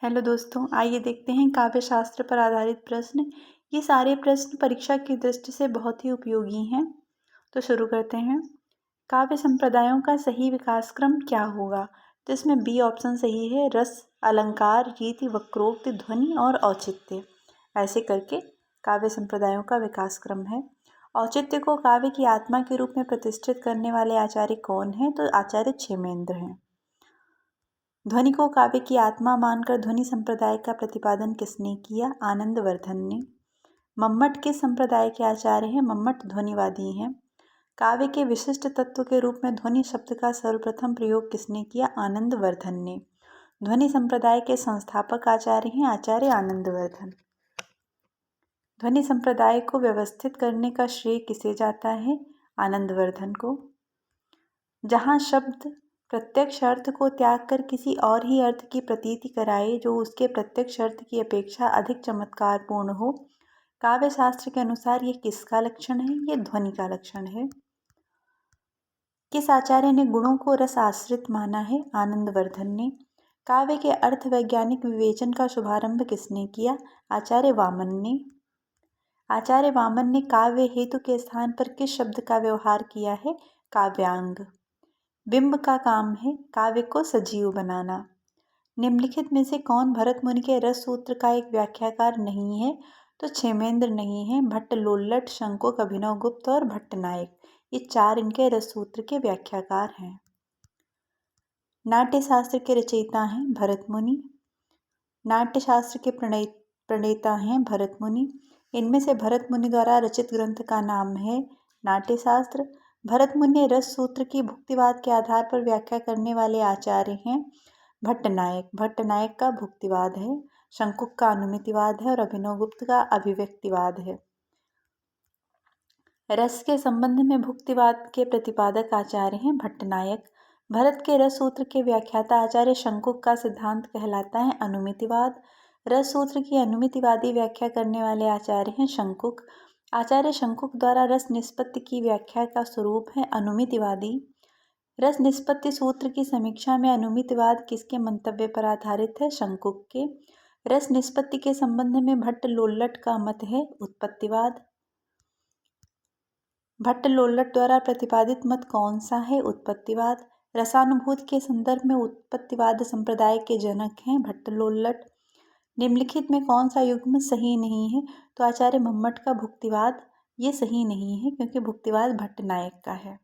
Hello दोस्तों, आइए देखते हैं काव्य शास्त्र पर आधारित प्रश्न। ये सारे प्रश्न परीक्षा की दृष्टि से बहुत ही उपयोगी हैं। तो शुरू करते हैं। काव्य संप्रदायों का सही विकास क्रम क्या होगा? तो इसमें बी ऑप्शन सही है। रस, अलंकार, रीति, वक्रोक्ति, ध्वनि और औचित्य, ऐसे करके काव्य संप्रदायों का विकास क्रम है। औचित्य को काव्य की आत्मा के रूप में प्रतिष्ठित करने वाले आचार्य कौन हैं? तो आचार्य क्षेमेंद्र हैं। ध्वनि को काव्य की आत्मा मानकर ध्वनि संप्रदाय का प्रतिपादन किसने किया? आनंदवर्धन ने। मम्मट किस संप्रदाय के आचार्य हैं? मम्मट ध्वनिवादी हैं। काव्य के विशिष्ट तत्व के रूप में ध्वनि शब्द का सर्वप्रथम प्रयोग किसने किया? आनंदवर्धन ने। ध्वनि संप्रदाय के संस्थापक आचार्य हैं आचार्य आनंदवर्धन। ध्वनि संप्रदाय को व्यवस्थित करने का श्रेय किसे जाता है? आनंदवर्धन को। जहाँ शब्द प्रत्यक्ष अर्थ को त्याग कर किसी और ही अर्थ की प्रतीति कराए जो उसके प्रत्यक्ष अर्थ की अपेक्षा अधिक चमत्कारपूर्ण हो, काव्य शास्त्र के अनुसार ये किसका लक्षण है? ये ध्वनि का लक्षण है। किस आचार्य ने गुणों को रस आश्रित माना है? आनंदवर्धन ने। काव्य के अर्थ वैज्ञानिक विवेचन का शुभारंभ किसने किया? आचार्य वामन ने। आचार्य वामन ने काव्य हेतु के स्थान पर किस शब्द का व्यवहार किया है? काव्यांग। बिंब का काम है काव्य को सजीव बनाना। निम्नलिखित में से कौन भरत मुनि के रस सूत्र का एक व्याख्याकार नहीं है? तो क्षेमेंद्र नहीं है। भट्ट लोल्लट, शंकुक, अभिनवगुप्त और भट्टनायक, ये चार इनके रस सूत्र के व्याख्याकार हैं। नाट्यशास्त्र के रचयिता हैं भरत मुनि। नाट्यशास्त्र के प्रणेता हैं भरत मुनि। इनमें से भरत मुनि द्वारा रचित ग्रंथ का नाम है नाट्यशास्त्र। भरत मुनि ने रस सूत्र की भुक्तिवाद के आधार पर व्याख्या करने वाले आचार्य हैं भट्टनायक। भट्टनायक का भुक्तिवाद है, शंकुक का अनुमितिवाद है और अभिनवगुप्त का अभिव्यक्तिवाद है। रस के संबंध में भुक्तिवाद के प्रतिपादक आचार्य हैं भट्टनायक। भरत के रस सूत्र के व्याख्याता आचार्य शंकुक का सिद्धांत कहलाता है अनुमितिवाद। रस सूत्र की अनुमितिवादी व्याख्या करने वाले आचार्य हैं शंकुक। आचार्य शंकुक द्वारा रस निष्पत्ति की व्याख्या का स्वरूप है अनुमितिवादी। रस निष्पत्ति सूत्र की समीक्षा में अनुमितिवाद किसके मंतव्य पर आधारित है? शंकुक के। रस निष्पत्ति के संबंध में भट्ट लोल्लट का मत है उत्पत्तिवाद। भट्ट लोल्लट द्वारा प्रतिपादित मत कौन सा है? उत्पत्तिवाद। रसानुभूति के संदर्भ में उत्पत्तिवाद संप्रदाय के जनक हैं भट्ट लोल्लट। निम्नलिखित में कौन सा युग्म सही नहीं है? तो आचार्य मम्मट का भुक्तिवाद ये सही नहीं है क्योंकि भुक्तिवाद भट्टनायक का है।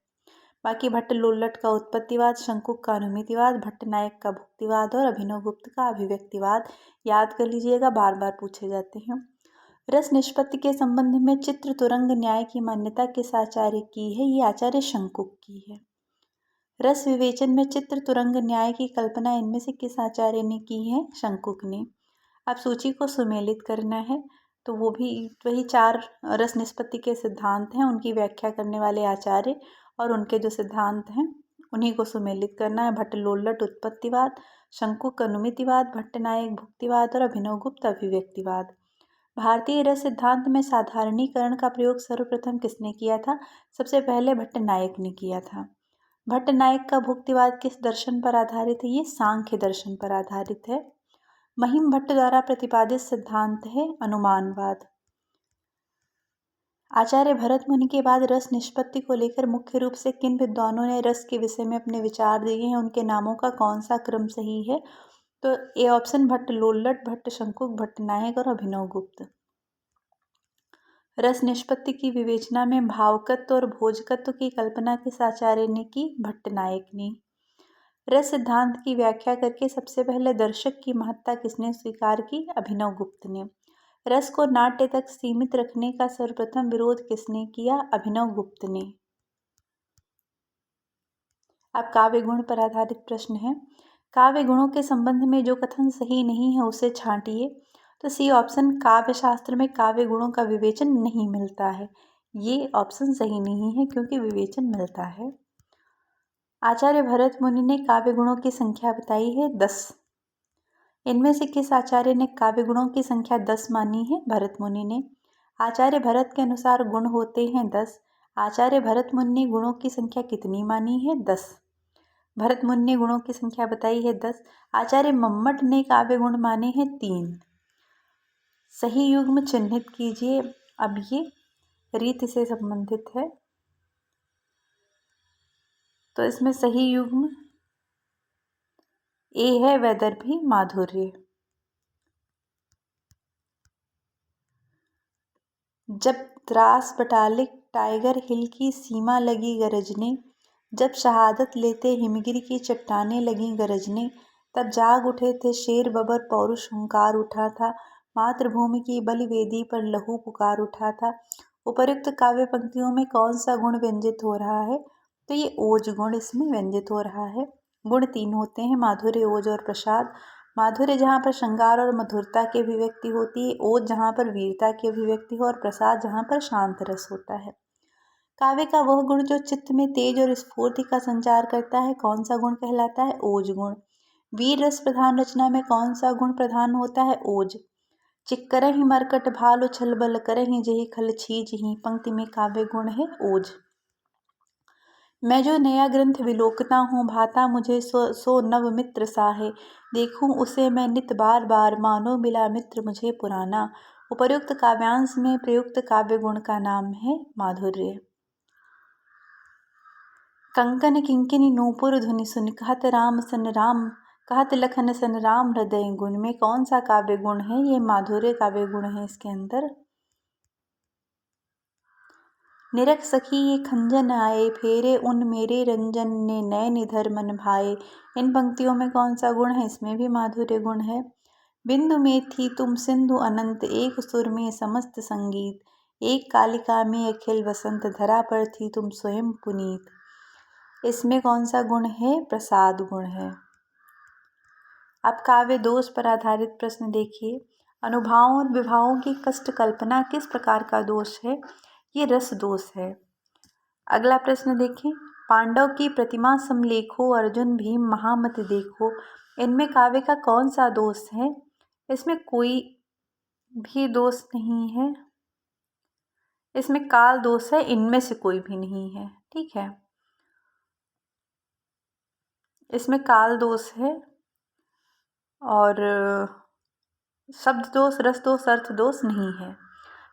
बाकी भट्ट लोल्लट का उत्पत्तिवाद, शंकुक का अनुमितिवाद, भट्टनायक का भुक्तिवाद और अभिनवगुप्त का अभिव्यक्तिवाद याद कर लीजिएगा, बार बार पूछे जाते हैं। रस निष्पत्ति के संबंध में चित्र तुरंग न्याय की मान्यता किस आचार्य की है? ये आचार्य शंकुक की है। रस विवेचन में चित्र तुरंग न्याय की कल्पना इनमें से किस आचार्य ने की है? शंकुक ने। अब सूची को सुमेलित करना है तो वो भी वही चार रस निष्पत्ति के सिद्धांत हैं, उनकी व्याख्या करने वाले आचार्य और उनके जो सिद्धांत हैं उन्हीं को सुमेलित करना है। भट्ट लोल्लट उत्पत्तिवाद, शंकुक अनुमितिवाद, भट्टनायक भुक्तिवाद और अभिनवगुप्त अभिव्यक्तिवाद। भारतीय रस सिद्धांत में साधारणीकरण का प्रयोग सर्वप्रथम किसने किया था? सबसे पहले भट्टनायक ने किया था। भट्टनायक का भुक्तिवाद किस दर्शन पर आधारित है? ये सांख्य दर्शन पर आधारित है। महिम भट्ट द्वारा प्रतिपादित सिद्धांत है अनुमानवाद। आचार्य भरत मुनि के बाद रस निष्पत्ति को लेकर मुख्य रूप से किन विद्वानों ने रस के विषय में अपने विचार दिए हैं? उनके नामों का कौन सा क्रम सही है? तो ए ऑप्शन भट्ट लोल्लट, भट्ट शंकुक, भट्टनायक और अभिनवगुप्त। रस निष्पत्ति की विवेचना में भावकत्व और भोजकत्व की कल्पना किस आचार्य ने की? भट्टनायक ने। रस सिद्धांत की व्याख्या करके सबसे पहले दर्शक की महत्ता किसने स्वीकार की? अभिनवगुप्त ने। रस को नाट्य तक सीमित रखने का सर्वप्रथम विरोध किसने किया? अभिनवगुप्त ने। अब काव्य गुण पर आधारित प्रश्न है। काव्य गुणों के संबंध में जो कथन सही नहीं है उसे छांटिए। तो सी ऑप्शन, काव्य शास्त्र में काव्य गुणों का विवेचन नहीं मिलता है, ये ऑप्शन सही नहीं है क्योंकि विवेचन मिलता है। आचार्य भरत मुनि ने काव्य गुणों की संख्या बताई है 10। इनमें से किस आचार्य ने काव्य गुणों की संख्या 10 मानी है? भरत मुनि ने। आचार्य भरत के अनुसार गुण होते हैं 10। आचार्य भरत मुनि ने गुणों की संख्या कितनी मानी है? 10। भरत मुनि ने गुणों की संख्या बताई है 10। आचार्य मम्मट ने काव्य गुण माने हैं 3। सही युग्म चिन्हित कीजिए। अब ये रीति से संबंधित है, तो इसमें सही युग्म ए है वैदर्भी माधुर्य। जब द्रास बटालिक टाइगर हिल की सीमा लगी गरजने, जब शहादत लेते हिमगिरी की चट्टानें लगीं गरजने, तब जाग उठे थे शेर बबर पौरुष हुंकार उठा था, मातृभूमि की बलिवेदी पर लहू पुकार उठा था। उपर्युक्त काव्य पंक्तियों में कौन सा गुण व्यंजित हो रहा है? तो ये ओज गुण इसमें व्यंजित हो रहा है। गुण 3 होते हैं, माधुर्य, ओज और प्रसाद। माधुर्य जहाँ पर श्रृंगार और मधुरता की अभिव्यक्ति होती है, ओज जहाँ पर वीरता की अभिव्यक्ति हो, और प्रसाद जहाँ पर शांत रस होता है। काव्य का वह गुण जो चित्त में तेज और स्फूर्ति का संचार करता है, कौन सा गुण कहलाता है? ओज गुण। वीर रस प्रधान रचना में कौन सा गुण प्रधान होता है? ओज। चिक्करहि मरकट भाल उछल बल करहि जेहि खल छीजहि, पंक्ति में काव्य गुण है ओज। मैं जो नया ग्रंथ विलोकता हूँ, भाता मुझे सो नव मित्र साहे, देखूं उसे मैं नित बार बार, मानो मिला मित्र मुझे पुराना। उपर्युक्त काव्यांश में प्रयुक्त काव्य गुण का नाम है माधुर्य। कंकन किंकिनी नूपुर धुनि सुनि, कहत राम सन राम, कहत लखन सन राम हृदय गुण, में कौन सा काव्य गुण है? ये माधुर्य काव्य गुण है इसके अंदर। निरख सखी ये खंजन आए, फेरे उन मेरे रंजन ने, नयन निधर मन भाए, इन पंक्तियों में कौन सा गुण है? इसमें भी माधुर्य गुण है। बिंदु में थी तुम सिंधु अनंत, एक सुर में समस्त संगीत, एक कालिका में अखिल वसंत, धरा पर थी तुम स्वयं पुनीत, इसमें कौन सा गुण है? प्रसाद गुण है। अब काव्य दोष पर आधारित प्रश्न देखिए। अनुभावों और विभावों की कष्ट कल्पना किस प्रकार का दोष है? ये रस दोष है। अगला प्रश्न देखें। पांडव की प्रतिमा समलेखो, अर्जुन भीम महामति देखो, इनमें काव्य का कौन सा दोष है? इसमें कोई भी दोष नहीं है, इसमें काल दोष है, इनमें से कोई भी नहीं है। ठीक है, इसमें काल दोष है और शब्द दोष, रस दोष, अर्थ दोष नहीं है।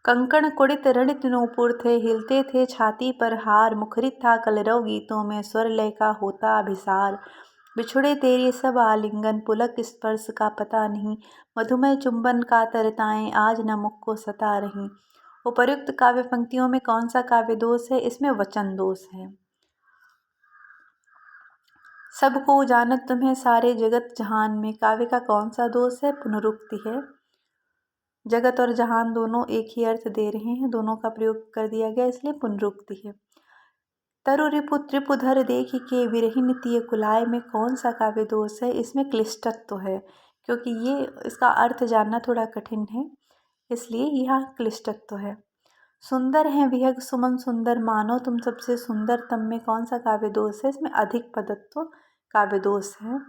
कंकण कुड़ित रणित नूपुर थे, हिलते थे छाती पर हार, मुखरित था कलरव गीतों में, स्वर लय का होता अभिसार, बिछुड़े तेरे सब आलिंगन, पुलक स्पर्श का पता नहीं, मधुमय चुंबन का तरताएं आज न मुख को सता रही। उपर्युक्त काव्य पंक्तियों में कौन सा काव्य दोष है? इसमें वचन दोष है। सबको जानत तुम्हें सारे जगत जहान में, काव्य का कौन सा दोष है? पुनरुक्ति है। जगत और जहान दोनों एक ही अर्थ दे रहे हैं, दोनों का प्रयोग कर दिया गया, इसलिए पुनरुक्ति है। तरु रिपु त्रिपुधर देखि के विरहिन तिय कुलाय, में कौन सा काव्य दोष है? इसमें क्लिष्टत्व है, क्योंकि ये इसका अर्थ जानना थोड़ा कठिन है, इसलिए यह क्लिष्टत्व है। सुंदर है विहग सुमन सुंदर, मानो तुम सबसे सुंदर, तम में कौन सा काव्य दोष है? इसमें अधिक पदत्व काव्य दोष है।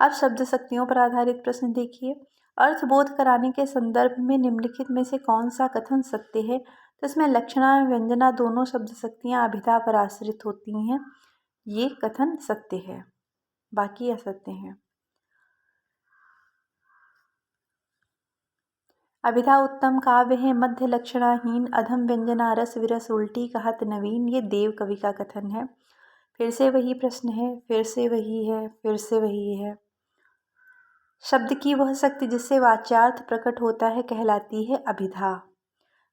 अब शब्द शक्तियों पर आधारित प्रश्न देखिए। अर्थबोध कराने के संदर्भ में निम्नलिखित में से कौन सा कथन सत्य है? तो इसमें लक्षणा व्यंजना दोनों शब्द शक्तियाँ अभिधा पर आश्रित होती हैं, ये कथन सत्य है, बाकी असत्य हैं। अभिधा उत्तम काव्य है, मध्य लक्षणाहीन, अधम व्यंजना रस विरस उल्टी कहत नवीन, ये देव कवि का कथन है। फिर से वही प्रश्न है, फिर से वही है, फिर से वही है। शब्द की वह शक्ति जिससे वाच्यार्थ प्रकट होता है कहलाती है अभिधा।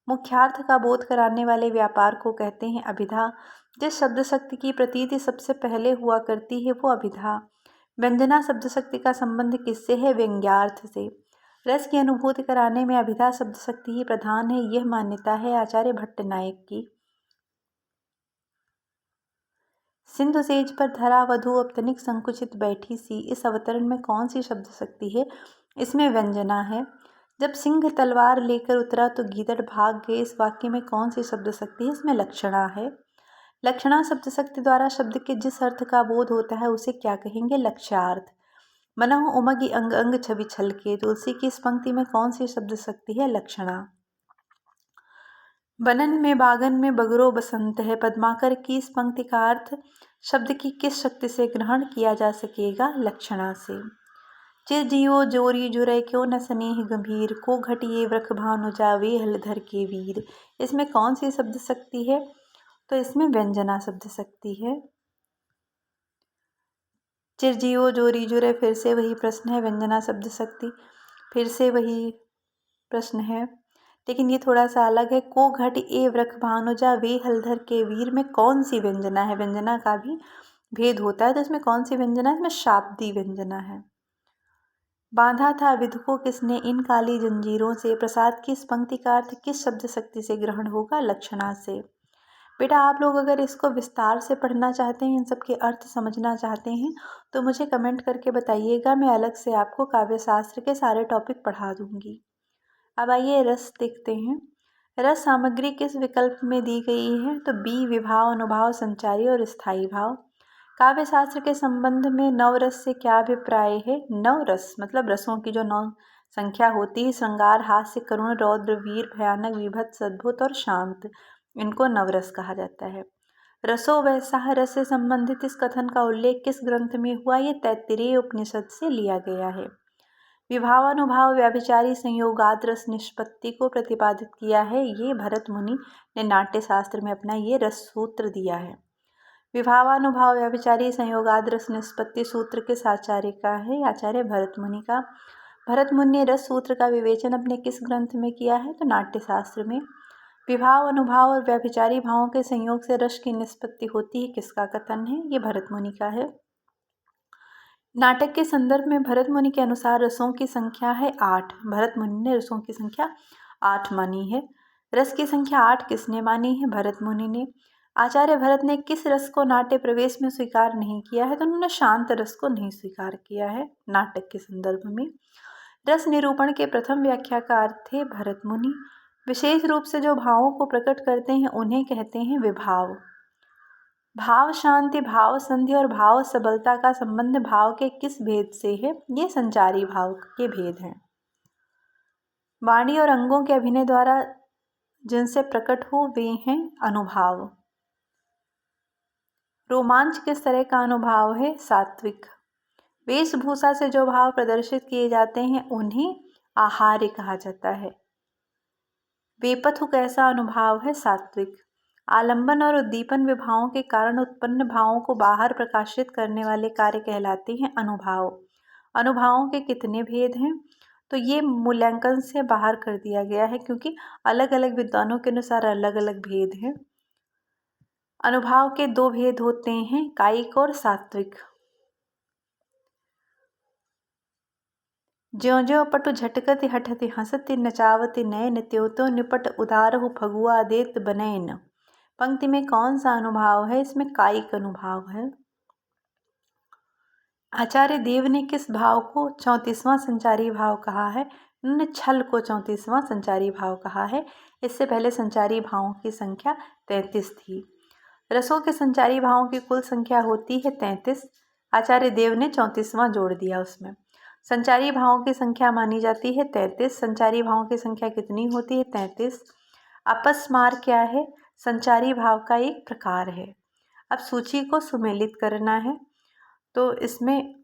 मुख्यार्थ का बोध कराने वाले व्यापार को कहते हैं अभिधा। जिस शब्द शक्ति की प्रतीति सबसे पहले हुआ करती है वो अभिधा। व्यंजना शब्द शक्ति का संबंध किससे है? व्यंग्यार्थ से। रस की अनुभूति कराने में अभिधा शब्द शक्ति ही प्रधान है, यह मान्यता है आचार्य भट्टनायक की। सिंधु सेज पर धरा वधु अब तनिक संकुचित बैठी सी, इस अवतरण में कौन सी शब्द शक्ति है? इसमें व्यंजना है। जब सिंह तलवार लेकर उतरा तो गीदड़ भाग गए, इस वाक्य में कौन सी शब्द शक्ति है? इसमें लक्षणा है। लक्षणा शब्द शक्ति द्वारा शब्द के जिस अर्थ का बोध होता है उसे क्या कहेंगे? लक्ष्यार्थ। मनहु उमगी अंग अंग छवि छलके, तुलसी की इस पंक्ति में कौन सी शब्द शक्ति है? लक्षणा। बनन में बागन में बगरो बसंत है, पद्माकर की इस पंक्ति का अर्थ शब्द की किस शक्ति से ग्रहण किया जा सकेगा? लक्षणा से। चिर जियो जोरी जुरै क्यों न स्नेह गंभीर, को घटिए वृख भानु जावे हलधर के वीर। इसमें कौन सी शब्द शक्ति है? तो इसमें व्यंजना शब्द शक्ति है। चिर जियो जोरी जुरै, फिर से वही प्रश्न है, व्यंजना शब्द शक्ति फिर से वही प्रश्न है, लेकिन ये थोड़ा सा अलग है। को घट ए वृख भानुजा वे हलधर के वीर में कौन सी व्यंजना है? व्यंजना का भी भेद होता है, तो इसमें कौन सी व्यंजना है? इसमें शाब्दी व्यंजना है। बांधा था विधु को किसने इन काली जंजीरों से, प्रसाद की इस पंक्ति का अर्थ किस शब्द शक्ति से ग्रहण होगा? लक्षणा से। बेटा आप लोग अगर इसको विस्तार से पढ़ना चाहते हैं, इन सब के अर्थ समझना चाहते हैं, तो मुझे कमेंट करके बताइएगा, मैं अलग से आपको काव्य शास्त्र के सारे टॉपिक पढ़ा दूंगी। अब आइए रस देखते हैं। रस सामग्री किस विकल्प में दी गई है? तो बी विभाव, अनुभाव, संचारी और स्थायी भाव। काव्य शास्त्र के संबंध में नवरस से क्या अभिप्राय है? नवरस मतलब रसों की जो 9 संख्या होती है, श्रृंगार, हास्य, करुण, रौद्र, वीर, भयानक, विभत्स, अद्भुत और शांत, इनको नवरस कहा जाता है। रसो वैसा रस से संबंधित इस कथन का उल्लेख किस ग्रंथ में हुआ? ये तैत्तिरीय उपनिषद से लिया गया है। विभावानुभाव व्याभिचारी संयोगाद रस निष्पत्ति को प्रतिपादित किया है। ये भरत मुनि ने नाट्य शास्त्र में अपना ये रस सूत्र दिया है। विभावानुभाव व्याभिचारी संयोगाद रस निष्पत्ति सूत्र किस आचार्य का है? आचार्य भरत मुनि का। भरत मुनि ने रस सूत्र का विवेचन अपने किस ग्रंथ में किया है? तो नाट्य शास्त्र में। विभाव, अनुभाव और व्याभिचारी भावों के संयोग से रस की निष्पत्ति होती है, किसका कथन है? ये भरत मुनि का है। नाटक के संदर्भ में भरत मुनि के अनुसार रसों की संख्या है 8। भरत मुनि ने रसों की संख्या 8 मानी है। रस की संख्या 8 किसने मानी है? भरत मुनि ने। आचार्य भरत ने किस रस को नाट्य प्रवेश में स्वीकार नहीं किया है? तो उन्होंने शांत रस को नहीं स्वीकार किया है नाटक के संदर्भ में। रस निरूपण के प्रथम व्याख्याकार थे भरत मुनि। विशेष रूप से जो भावों को प्रकट करते हैं उन्हें कहते हैं विभाव। भाव शांति, भाव संधि और भाव सबलता का संबंध भाव के किस भेद से है? ये संचारी भाव के भेद हैं। वाणी और अंगों के अभिनय द्वारा जिनसे प्रकट हो वे हैं अनुभाव। रोमांच किस तरह का अनुभाव है? सात्विक। वेशभूषा से जो भाव प्रदर्शित किए जाते हैं उन्हें आहार्य कहा जाता है। वेपथु कैसा अनुभाव है? सात्विक। आलंबन और उद्दीपन विभावों के कारण उत्पन्न भावों को बाहर प्रकाशित करने वाले कार्य कहलाते हैं अनुभाव। अनुभावों के कितने भेद हैं? तो ये मूल्यांकन से बाहर कर दिया गया है, क्योंकि अलग अलग विद्वानों के अनुसार अलग अलग भेद हैं। अनुभाव के 2 भेद होते हैं, कायिक और सात्विक। ज्यों ज्यों पटु झटकति हठति हंसति नचावति नयन, त्यों त्यों निपट उदारहु फगुआ देत बनैन। पंक्ति में कौन सा अनुभाव है? इसमें कायिक अनुभाव है। आचार्य देव ने किस भाव को 34वां संचारी भाव कहा है? उन्होंने छल को 34वां संचारी भाव कहा है। इससे पहले संचारी भावों की संख्या 33 थी। रसों के संचारी भावों की कुल संख्या होती है 33। आचार्य देव ने 34वां जोड़ दिया उसमें। संचारी भावों की संख्या मानी जाती है 33। संचारी भावों की संख्या कितनी होती है? 33। अपस्मार क्या है? संचारी भाव का एक प्रकार है। अब सूची को सुमेलित करना है, तो इसमें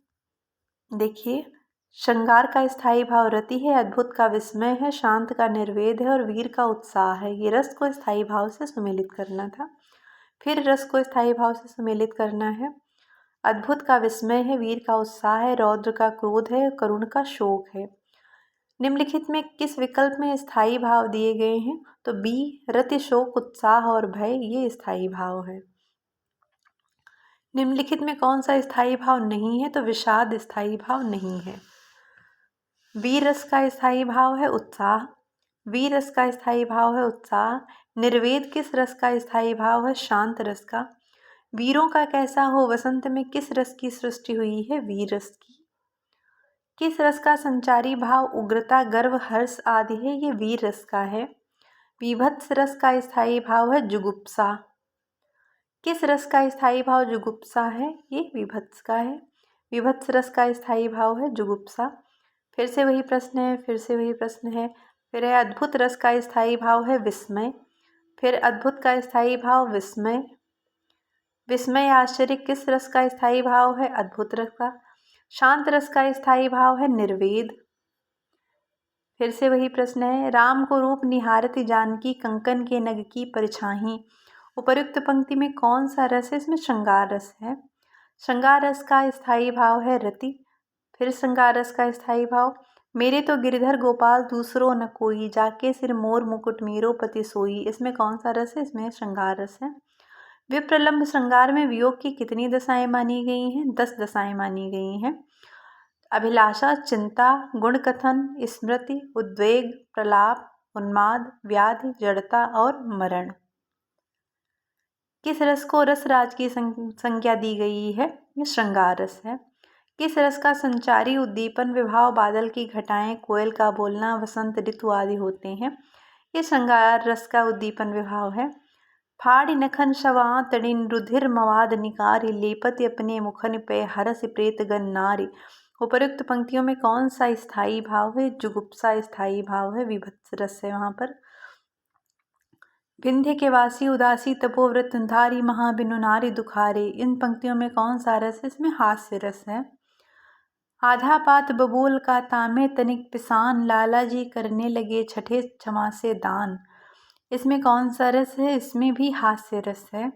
देखिए, श्रृंगार का स्थायी भाव रति है, अद्भुत का विस्मय है, शांत का निर्वेद है और वीर का उत्साह है। ये रस को स्थायी भाव से सुमेलित करना था। फिर रस को स्थायी भाव से सुमेलित करना है। अद्भुत का विस्मय है, वीर का उत्साह है, रौद्र का क्रोध है, करुण का शोक है। निम्नलिखित में किस विकल्प में स्थायी भाव दिए गए हैं? तो बी रति, शोक, उत्साह और भय, ये स्थायी भाव है। निम्नलिखित में कौन सा स्थायी भाव नहीं है? तो विषाद स्थायी भाव नहीं है। वीर रस का स्थायी भाव है उत्साह। वीर रस का स्थायी भाव है उत्साह। निर्वेद किस रस का स्थायी भाव है? शांत रस का। वीरों का कैसा हो वसंत में किस रस की सृष्टि हुई है? वीर रस की। किस रस का संचारी भाव उग्रता, गर्व, हर्ष आदि है? ये वीर रस का है। विभत्स रस का स्थायी भाव है जुगुप्सा। किस रस का स्थायी भाव जुगुप्सा है? ये विभत्स का है। विभत्स रस का स्थायी भाव है जुगुप्सा। फिर से वही प्रश्न है, फिर से वही प्रश्न है। फिर है अद्भुत रस का स्थायी भाव है विस्मय। फिर अद्भुत का स्थायी भाव विस्मय। विस्मय आश्चर्य किस रस का स्थायी भाव है? अद्भुत रस का। शांत रस का स्थायी भाव है निर्वेद। फिर से वही प्रश्न है, राम को रूप निहारती जानकी कंकन के नग की परछाई। उपर्युक्त पंक्ति में कौन सा रस है? इसमें श्रृंगार रस है। श्रृंगार रस का स्थायी भाव है रति। फिर श्रृंगार रस का स्थायी भाव, मेरे तो गिरधर गोपाल दूसरो न कोई, जाके सिर मोर मुकुट मेरो पति सोई। इसमें कौन सा रस है? इसमें श्रृंगार रस है। विप्रलंब श्रृंगार में वियोग की कितनी दशाएं मानी गई हैं? 10 दशाएं मानी गई हैं। अभिलाषा, चिंता, गुण कथन, स्मृति, उद्वेग, प्रलाप, उन्माद, व्याधि, जड़ता और मरण। किस रस को रसराज की संज्ञा दी गई है? ये श्रृंगार रस है। किस रस का संचारी उद्दीपन विभाव बादल की घटाएं, कोयल का बोलना, वसंत ऋतु आदि होते हैं? ये श्रृंगार रस का उद्दीपन विभाव है। फाड़ी नखन शवा तड़िन रुधिर मवाद निकारी, लेपति अपने मुखन पे हरस प्रेत गन नारी। उपर्युक्त पंक्तियों में कौन सा स्थायी भाव है? जुगुप्सा स्थायी भाव है, विभत्स रस है वहाँ पर। विंध्य के वासी उदासी तपोव्रत धारी, महाबिनु नारी दुखारे। इन पंक्तियों में कौन सा रस है? इसमें हास्य रस है। आधा पात बबूल का तामे तनिक पिसान, लाला जी करने लगे छठे क्षमा से दान। इसमें कौन सा रस है? इसमें भी हास्य रस है।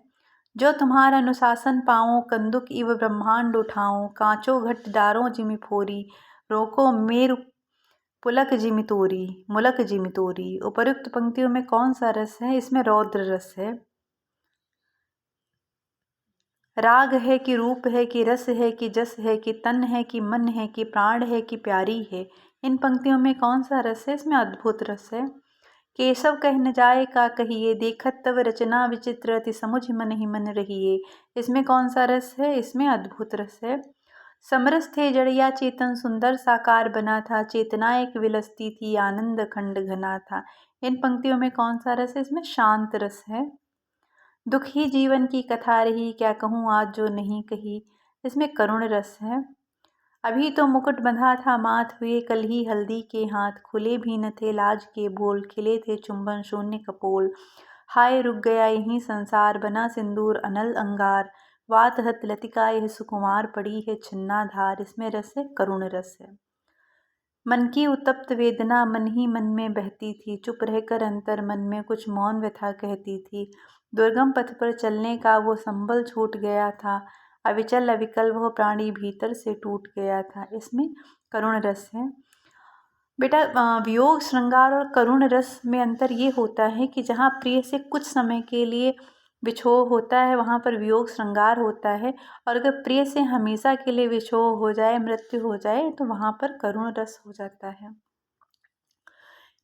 जो तुम्हारा अनुशासन पाऊँ, कंदुक इव ब्रह्मांड उठाऊँ, कांचो घट डारों जिमि फोरी, रोको मेरु पुलक जिमि तोरी, मुलक जिमि तोरी। उपर्युक्त पंक्तियों में कौन सा रस है? इसमें रौद्र रस है। राग है कि रूप है कि रस है कि जस है कि तन है कि मन है कि प्राण है कि प्यारी है। इन पंक्तियों में कौन सा रस है? इसमें अद्भुत रस है। केशव कह न जाए का कहिए, देखत तव रचना विचित्र, अति समुझ मन ही मन रहिए। इसमें कौन सा रस है? इसमें अद्भुत रस है। समरस थे जड़िया चेतन सुंदर साकार बना था, चेतना एक विलसती थी आनंद खंड घना था। इन पंक्तियों में कौन सा रस है? इसमें शांत रस है। दुख ही जीवन की कथा रही, क्या कहूँ आज जो नहीं कही। इसमें करुण रस है। अभी तो मुकुट बंधा था माथ, हुए कल ही हल्दी के हाथ, खुले भी न थे लाज के बोल, खिले थे चुंबन शून्य कपोल। हाय रुक गया यहीं संसार, बना सिंदूर अनल अंगार, वात हत लतिका यह सुकुमार, पड़ी है छिन्ना धार। इसमें रस है करुण रस है। मन की उत्तप्त वेदना मन ही मन में बहती थी, चुप रहकर अंतर मन में कुछ मौन व्यथा कहती थी। दुर्गम पथ पर चलने का वो संबल छूट गया था, अविचल अविकल वह प्राणी भीतर से टूट गया था। इसमें करुण रस है। बेटा वियोग, श्रृंगार और करुण रस में अंतर ये होता है कि जहाँ प्रिय से कुछ समय के लिए विछोह होता है वहाँ पर वियोग श्रृंगार होता है, और अगर प्रिय से हमेशा के लिए विछोह हो जाए, मृत्यु हो जाए, तो वहाँ पर करुण रस हो जाता है।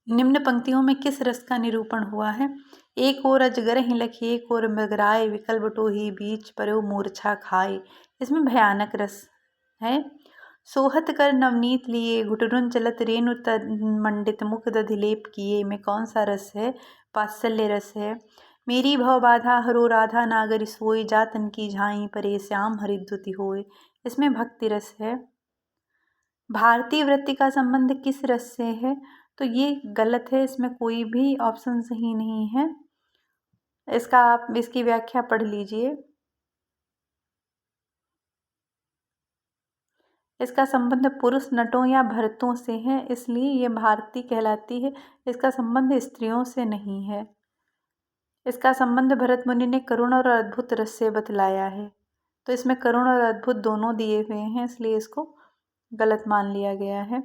निम्न पंक्तियों में किस रस का निरूपण हुआ है? एक ओर अजगर ही लखी, एक ओर मृगराय, विकल बटोही बीच परो मूर्छा खाए। इसमें भयानक रस है। सोहत कर नवनीत लिए, घुटरुन चलत रेणु मंडित मुख दधिलेप किए। में कौन सा रस है? वात्सल्य रस है। मेरी भव बाधा हरो राधा नागरी सोई, जातन की झाई परे श्याम हरिद्युति होय। इसमें भक्ति रस है। भारतीय वृत्ति का संबंध किस रस से है? तो ये गलत है, इसमें कोई भी ऑप्शन सही नहीं है। आप इसकी व्याख्या पढ़ लीजिए। इसका संबंध पुरुष नटों या भरतों से है, इसलिए ये भारती कहलाती है। इसका संबंध स्त्रियों से नहीं है। इसका संबंध भरत मुनि ने करुण और अद्भुत रस से बतलाया है। तो इसमें करुण और अद्भुत दोनों दिए हुए हैं, इसलिए इसको गलत मान लिया गया है।